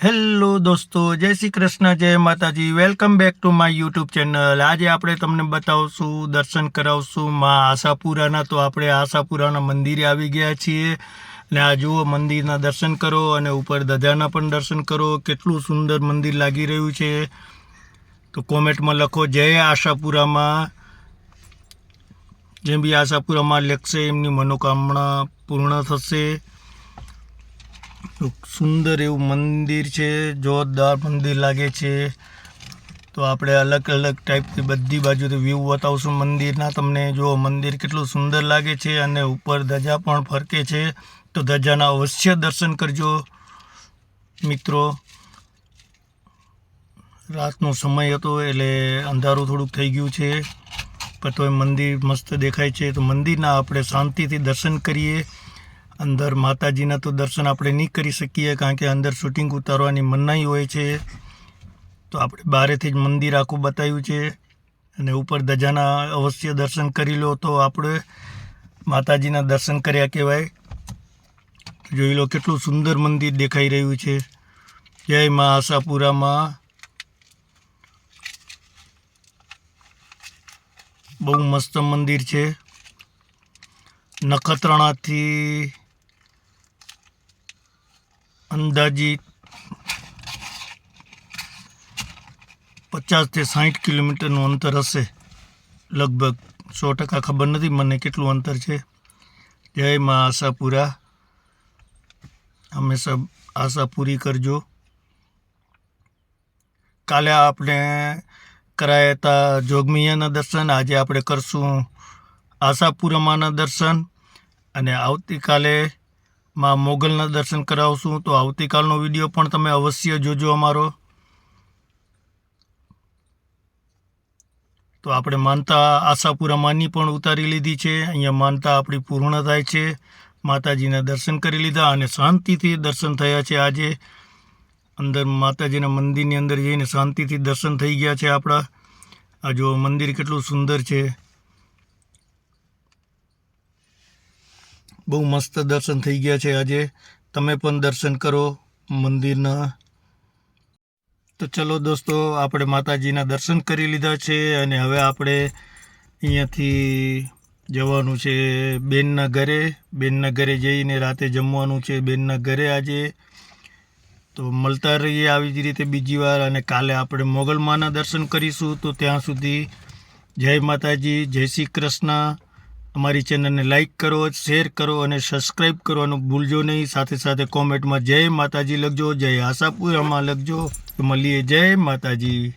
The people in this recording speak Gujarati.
હેલો દોસ્તો, જય શ્રી કૃષ્ણ, જય માતાજી. Welcome back to my YouTube channel. આજે આપણે તમને બતાવશું, દર્શન કરાવશું માં આશાપુરાના. તો આપણે આશાપુરાના મંદિરે આવી ગયા છીએ અને આ જુઓ, મંદિરના દર્શન કરો અને ઉપર ધજાના પણ દર્શન કરો. કેટલું સુંદર મંદિર લાગી રહ્યું છે. તો કોમેન્ટમાં લખો જય આશાપુરામાં. જેમ બી આશાપુરામાં લખશે એમની મનોકામના પૂર્ણ થશે. સુંદર એવું મંદિર છે, જોરદાર મંદિર લાગે છે. તો આપણે અલગ અલગ ટાઈપથી બધી બાજુથી વ્યૂ બતાવશું મંદિરના તમને. જો મંદિર કેટલું સુંદર લાગે છે અને ઉપર ધજા પણ ફરકે છે. તો ધજાના અવશ્ય દર્શન કરજો મિત્રો. રાતનો સમય હતો એટલે અંધારું થોડુંક થઈ ગયું છે, પણ તોય મંદિર મસ્ત દેખાય છે. તો મંદિરના આપણે શાંતિથી દર્શન કરીએ. અંદર માતાજીના તો દર્શન આપણે નહીં કરી શકીએ, કારણ કે અંદર શૂટિંગ ઉતારવાની મનાઈ હોય છે. તો આપણે બહારેથી જ મંદિર આખું બતાવ્યું છે અને ઉપર ધજાના અવશ્ય દર્શન કરી લો તો આપણે માતાજીના દર્શન કર્યા કહેવાય. જોઈ લો કેટલું સુંદર મંદિર દેખાઈ રહ્યું છે. જય મા આશાપુરામાં. બહુ મસ્ત મંદિર છે. નખત્રાણાથી અંદાજિત 50 થી 60 કિલોમીટરનું અંતર હશે લગભગ. 100% ખબર નથી મને કેટલું અંતર છે. જય મા આશાપુરા. હંમેશા આશા પૂરી કરજો. કાલે આપણે કરાયા હતા જોગમિયાના દર્શન, આજે આપણે કરશું આશાપુરામાંના દર્શન અને આવતીકાલે માં મોગલના દર્શન કરાવશું. તો આવતીકાલનો વિડીયો પણ તમે અવશ્ય જોજો અમારો. તો આપણે માનતા આશાપુરામાંની પણ ઉતારી લીધી છે. અહીંયા માનતા આપણી પૂર્ણ થાય છે. માતાજીના દર્શન કરી લીધા અને શાંતિથી દર્શન થયા છે. આજે અંદર માતાજીના મંદિરની અંદર જઈને શાંતિથી દર્શન થઈ ગયા છે આપણા. આ જો મંદિર કેટલું સુંદર છે. બહુ મસ્ત દર્શન થઈ ગયા છે આજે. તમે પણ દર્શન કરો મંદિરના. તો ચલો દોસ્તો, આપણે માતાજીના દર્શન કરી લીધા છે અને હવે આપણે અહીંયાથી જવાનું છે બેનના ઘરે. બેનના ઘરે જઈને રાતે જમવાનું છે બેનના ઘરે આજે. તો મળતા રહીએ આવી જ રીતે બીજી વાર. અને કાલે આપણે મોગલમાના દર્શન કરીશું. તો ત્યાં સુધી જય માતાજી, જય શ્રી કૃષ્ણ. અમારી ચેનલને લાઈક કરો, શેર કરો અને સબસ્ક્રાઈબ કરવાનું ભૂલજો નહીં. સાથે સાથે કોમેન્ટમાં જય માતાજી લખજો, જય આશાપુરામાં લખજો. મળીએ. જય માતાજી.